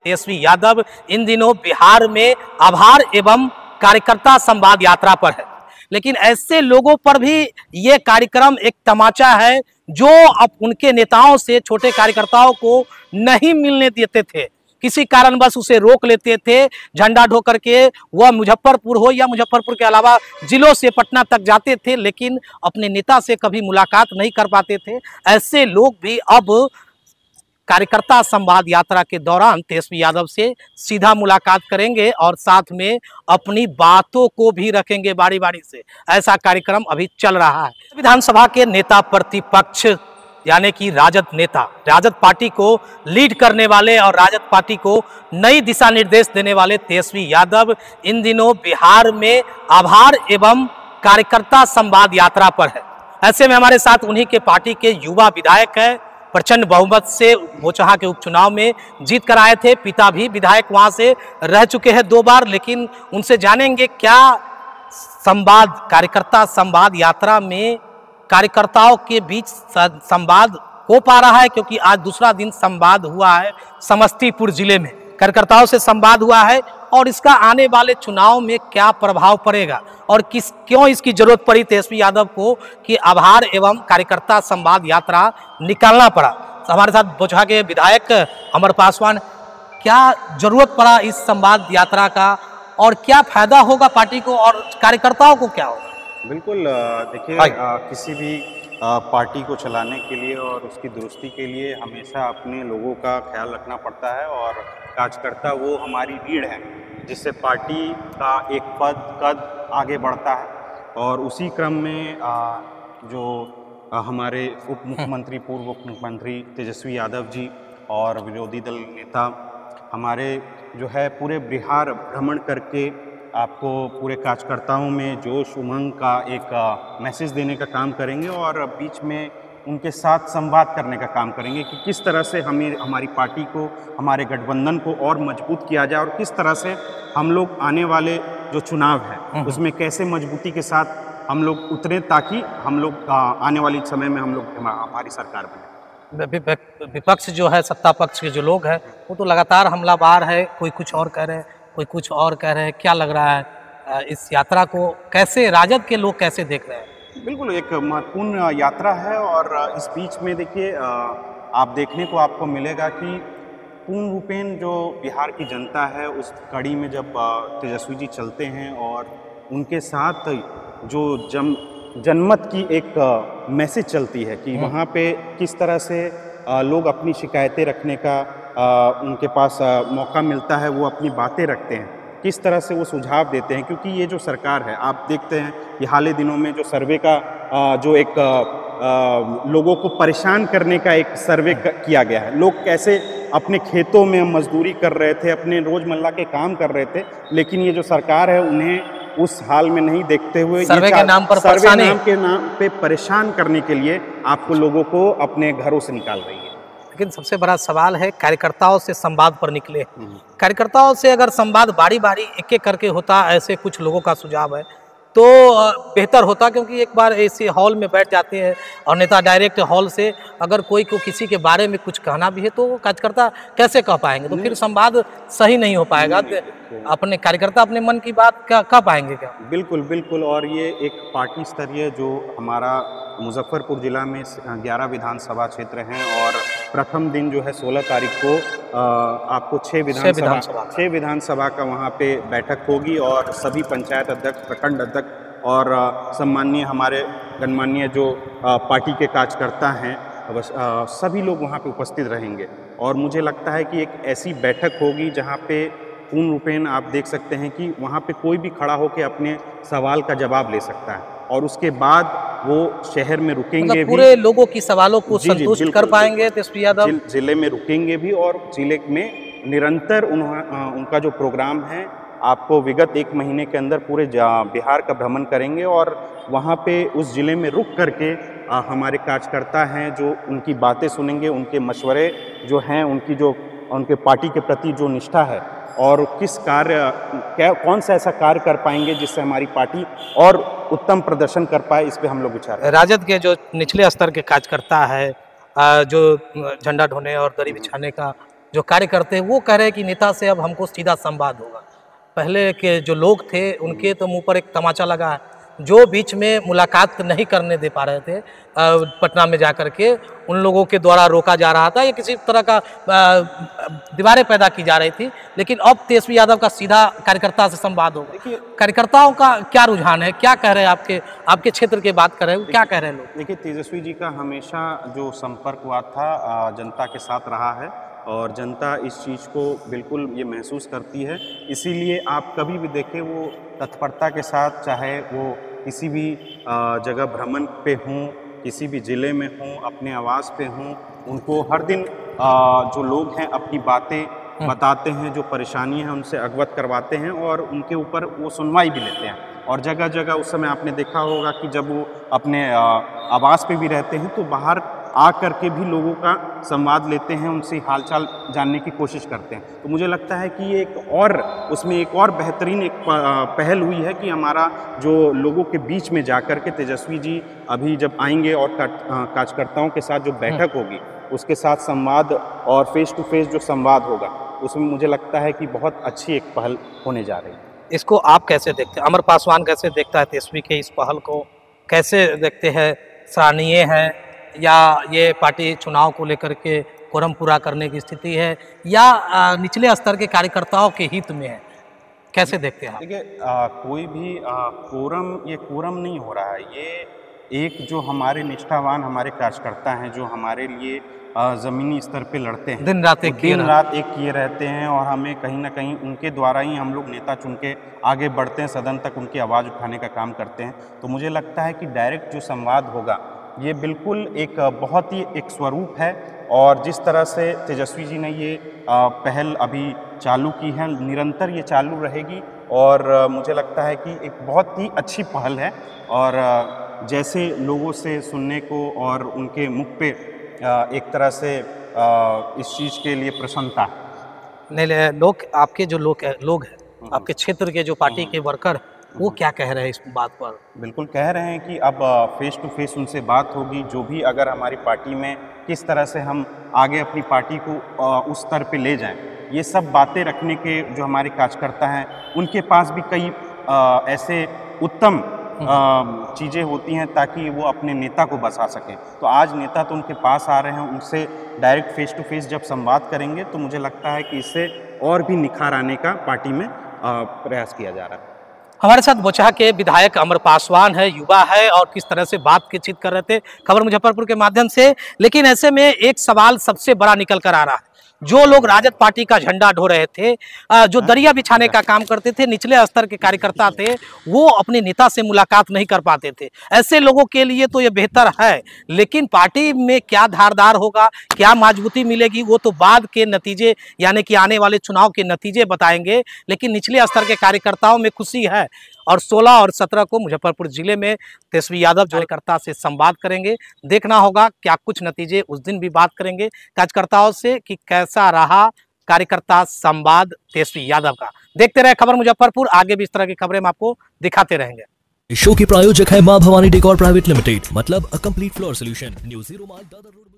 तेजस्वी यादव इन दिनों बिहार में आभार एवं कार्यकर्ता संवाद यात्रा पर है, लेकिन ऐसे लोगों पर भी ये कार्यक्रम एक तमाचा है जो अब उनके नेताओं से छोटे कार्यकर्ताओं को नहीं मिलने देते थे। किसी कारणवश उसे रोक लेते थे, झंडा ढो करके वह मुजफ्फरपुर हो या मुजफ्फरपुर के अलावा जिलों से पटना तक जाते थे, लेकिन अपने नेता से कभी मुलाकात नहीं कर पाते थे। ऐसे लोग भी अब कार्यकर्ता संवाद यात्रा के दौरान तेजस्वी यादव से सीधा मुलाकात करेंगे और साथ में अपनी बातों को भी रखेंगे बारी बारी से। ऐसा कार्यक्रम अभी चल रहा है। विधानसभा के नेता प्रतिपक्ष यानी कि राजद नेता, राजद पार्टी को लीड करने वाले और राजद पार्टी को नई दिशा निर्देश देने वाले तेजस्वी यादव इन दिनों बिहार में आभार एवं कार्यकर्ता संवाद यात्रा पर है। ऐसे में हमारे साथ उन्हीं के पार्टी के युवा विधायक है, प्रचंड बहुमत से बोचहा के उपचुनाव में जीत कर आए थे। पिता भी विधायक वहां से रह चुके हैं 2 बार, लेकिन उनसे जानेंगे क्या संवाद, कार्यकर्ता संवाद यात्रा में कार्यकर्ताओं के बीच संवाद हो पा रहा है, क्योंकि आज दूसरा दिन संवाद हुआ है समस्तीपुर जिले में, कार्यकर्ताओं से संवाद हुआ है और इसका आने वाले चुनाव में क्या प्रभाव पड़ेगा और क्यों इसकी जरूरत पड़ी तेजस्वी यादव को कि आभार एवं कार्यकर्ता संवाद यात्रा निकालना पड़ा। तो हमारे साथ बोचहा के विधायक अमर पासवान, क्या जरूरत पड़ा इस संवाद यात्रा का और क्या फायदा होगा पार्टी को और कार्यकर्ताओं को क्या होगा? बिल्कुल, देखिए किसी भी पार्टी को चलाने के लिए और उसकी दुरुस्ती के लिए हमेशा अपने लोगों का ख्याल रखना पड़ता है और कार्यकर्ता वो हमारी रीढ़ है जिससे पार्टी का एक कद आगे बढ़ता है। और उसी क्रम में जो हमारे उप मुख्यमंत्री, पूर्व उप मुख्यमंत्री तेजस्वी यादव जी और विरोधी दल नेता हमारे जो है पूरे बिहार भ्रमण करके आपको पूरे कार्यकर्ताओं में जोश उमंग का एक मैसेज देने का काम करेंगे और बीच में उनके साथ संवाद करने का काम करेंगे कि किस तरह से हमें हमारी पार्टी को, हमारे गठबंधन को और मजबूत किया जाए और किस तरह से हम लोग आने वाले जो चुनाव है उसमें कैसे मजबूती के साथ हम लोग उतरे ताकि हम लोग आने वाले समय में हम लोग हमारी सरकार बने। विपक्ष जो है, सत्ता पक्ष के जो लोग हैं वो तो लगातार हमलावार है, कोई कुछ और कह रहे हैं, कोई कुछ और कह रहे हैं। क्या लग रहा है इस यात्रा को कैसे राजद के लोग कैसे देख रहे हैं? बिल्कुल एक महत्वपूर्ण यात्रा है और इस बीच में देखिए आप देखने को आपको मिलेगा कि पूर्ण रूपेण जो बिहार की जनता है उस कड़ी में जब तेजस्वी जी चलते हैं और उनके साथ जो जनमत की एक मैसेज चलती है कि वहाँ पे किस तरह से लोग अपनी शिकायतें रखने का उनके पास मौका मिलता है, वो अपनी बातें रखते हैं, किस तरह से वो सुझाव देते हैं। क्योंकि ये जो सरकार है, आप देखते हैं कि हाल ही दिनों में जो सर्वे का जो एक लोगों को परेशान करने का एक सर्वे किया गया है, लोग कैसे अपने खेतों में मजदूरी कर रहे थे, अपने रोजमर्रा के काम कर रहे थे, लेकिन ये जो सरकार है उन्हें उस हाल में नहीं देखते हुए सर्वे के नाम पर परेशान करने के लिए आपको लोगों को अपने घरों से निकाल रही है। लेकिन सबसे बड़ा सवाल है कार्यकर्ताओं से संवाद पर निकले। कार्यकर्ताओं से अगर संवाद बारी बारी एक एक करके होता, ऐसे कुछ लोगों का सुझाव है, तो बेहतर होता, क्योंकि एक बार ऐसे हॉल में बैठ जाते हैं और नेता डायरेक्ट हॉल से अगर कोई को किसी के बारे में कुछ कहना भी है तो कार्यकर्ता कैसे कह पाएंगे? तो फिर संवाद सही नहीं हो पाएगा। अपने कार्यकर्ता अपने मन की बात कह पाएंगे क्या? बिल्कुल बिल्कुल। और ये एक पार्टी स्तरीय जो हमारा मुजफ्फरपुर जिला में 11 विधानसभा क्षेत्र हैं और प्रथम दिन जो है 16 तारीख को आपको 6 विधानसभा का वहाँ पे बैठक होगी और सभी पंचायत अध्यक्ष, प्रखंड अध्यक्ष और सम्माननीय हमारे गणमान्य जो पार्टी के कार्यकर्ता हैं सभी लोग वहाँ पे उपस्थित रहेंगे। और मुझे लगता है कि एक ऐसी बैठक होगी जहाँ पे पूर्ण रूपेण आप देख सकते हैं कि वहाँ पे कोई भी खड़ा होकर अपने सवाल का जवाब ले सकता है और उसके बाद वो शहर में रुकेंगे, मतलब पूरे लोगों की सवालों को संतुष्ट कर पाएंगे तेजस्वी यादव। जिले में रुकेंगे भी और जिले में निरंतर उनका जो प्रोग्राम है आपको विगत 1 महीने के अंदर पूरे बिहार का भ्रमण करेंगे और वहाँ पे उस जिले में रुक करके हमारे कार्यकर्ता हैं जो उनकी बातें सुनेंगे, उनके मशवरे जो हैं, उनके पार्टी के प्रति जो निष्ठा है और किस कौन सा ऐसा कार्य कर पाएंगे जिससे हमारी पार्टी और उत्तम प्रदर्शन कर पाए, इस पे हम लोग विचार। राजद के जो निचले स्तर के कार्यकर्ता है, जो झंडा ढोने और दरी बिछाने का जो कार्यकर्ता वो कह रहे हैं कि नेता से अब हमको सीधा संवाद होगा। पहले के जो लोग थे उनके तो मुंह पर एक तमाचा लगा है, जो बीच में मुलाकात नहीं करने दे पा रहे थे पटना में जाकर के, उन लोगों के द्वारा रोका जा रहा था या किसी तरह का दीवारें पैदा की जा रही थी। लेकिन अब तेजस्वी यादव का सीधा कार्यकर्ता से संवाद होगा। देखिए कार्यकर्ताओं का क्या रुझान है, क्या कह रहे हैं, आपके क्षेत्र की बात कर रहे हैं, क्या कह रहे हैं लोग? देखिए तेजस्वी जी का हमेशा जो संपर्कवाद था जनता के साथ रहा है और जनता इस चीज़ को बिल्कुल ये महसूस करती है। इसीलिए आप कभी भी देखें वो तत्परता के साथ, चाहे वो किसी भी जगह भ्रमण पे हों, किसी भी ज़िले में हों, अपने आवास पे हों, उनको हर दिन जो लोग हैं अपनी बातें बताते हैं, जो परेशानी है उनसे अवगत करवाते हैं और उनके ऊपर वो सुनवाई भी लेते हैं। और जगह जगह उस समय आपने देखा होगा कि जब वो अपने आवास पे भी रहते हैं तो बाहर आ करके भी लोगों का संवाद लेते हैं, उनसे हालचाल जानने की कोशिश करते हैं। तो मुझे लगता है कि ये उसमें एक और बेहतरीन एक पहल हुई है कि हमारा जो लोगों के बीच में जाकर के तेजस्वी जी अभी जब आएंगे और कार्यकर्ताओं के साथ जो बैठक होगी उसके साथ संवाद और फेस टू फेस जो संवाद होगा उसमें मुझे लगता है कि बहुत अच्छी एक पहल होने जा रही है। इसको आप कैसे देखते हैं? अमर पासवान कैसे देखता है तेजस्वी के इस पहल को, कैसे देखते हैं? सराहनीय है या ये पार्टी चुनाव को लेकर के कोरम पूरा करने की स्थिति है या निचले स्तर के कार्यकर्ताओं के हित में है, कैसे देखते हैं? देखिए कोई भी कोरम नहीं हो रहा है, ये एक जो हमारे निष्ठावान हमारे कार्यकर्ता हैं जो हमारे लिए ज़मीनी स्तर पे लड़ते हैं, दिन रात एक किए रहते हैं और हमें कहीं ना कहीं उनके द्वारा ही हम लोग नेता चुन के आगे बढ़ते हैं, सदन तक उनकी आवाज़ उठाने का काम करते हैं। तो मुझे लगता है कि डायरेक्ट जो संवाद होगा ये बिल्कुल एक बहुत ही एक स्वरूप है और जिस तरह से तेजस्वी जी ने ये पहल अभी चालू की है, निरंतर ये चालू रहेगी और मुझे लगता है कि एक बहुत ही अच्छी पहल है और जैसे लोगों से सुनने को और उनके मुख पे एक तरह से इस चीज़ के लिए प्रसन्नता नहीं, लोग आपके जो लोग हैं आपके क्षेत्र के जो पार्टी के वर्कर वो क्या कह रहे हैं इस बात पर? बिल्कुल कह रहे हैं कि अब फेस टू फेस उनसे बात होगी, जो भी अगर हमारी पार्टी में किस तरह से हम आगे अपनी पार्टी को उस स्तर पे ले जाएं, ये सब बातें रखने के जो हमारे कार्यकर्ता हैं उनके पास भी कई ऐसे उत्तम चीज़ें होती हैं ताकि वो अपने नेता को बसा सकें। तो आज नेता तो उनके पास आ रहे हैं, उनसे डायरेक्ट फेस टू फेस जब संवाद करेंगे तो मुझे लगता है कि इससे और भी निखार आने का पार्टी में प्रयास किया जा रहा है। हमारे साथ बोचहा के विधायक अमर पासवान है, युवा है और किस तरह से बातचीत कर रहे थे खबर मुजफ्फरपुर के माध्यम से। लेकिन ऐसे में एक सवाल सबसे बड़ा निकल कर आ रहा है, जो लोग राजद पार्टी का झंडा ढो रहे थे, जो दरिया बिछाने का काम करते थे, निचले स्तर के कार्यकर्ता थे, वो अपने नेता से मुलाकात नहीं कर पाते थे। ऐसे लोगों के लिए तो ये बेहतर है, लेकिन पार्टी में क्या धारदार होगा, क्या मजबूती मिलेगी, वो तो बाद के नतीजे यानी कि आने वाले चुनाव के नतीजे बताएंगे। लेकिन निचले स्तर के कार्यकर्ताओं में खुशी है और 16 और 17 को मुजफ्फरपुर जिले में तेजस्वी यादव कार्यकर्ता से संवाद करेंगे। देखना होगा क्या कुछ नतीजे, उस दिन भी बात करेंगे कार्यकर्ताओं से कि कैसा रहा कार्यकर्ता संवाद तेजस्वी यादव का। देखते रहे खबर मुजफ्फरपुर, आगे भी इस तरह की खबरें हम आपको दिखाते रहेंगे। इस शो के प्रायोजक है मां भवानी डेकोर प्राइवेट लिमिटेड, मतलब a complete floor solution, new 0 mile Dadar road.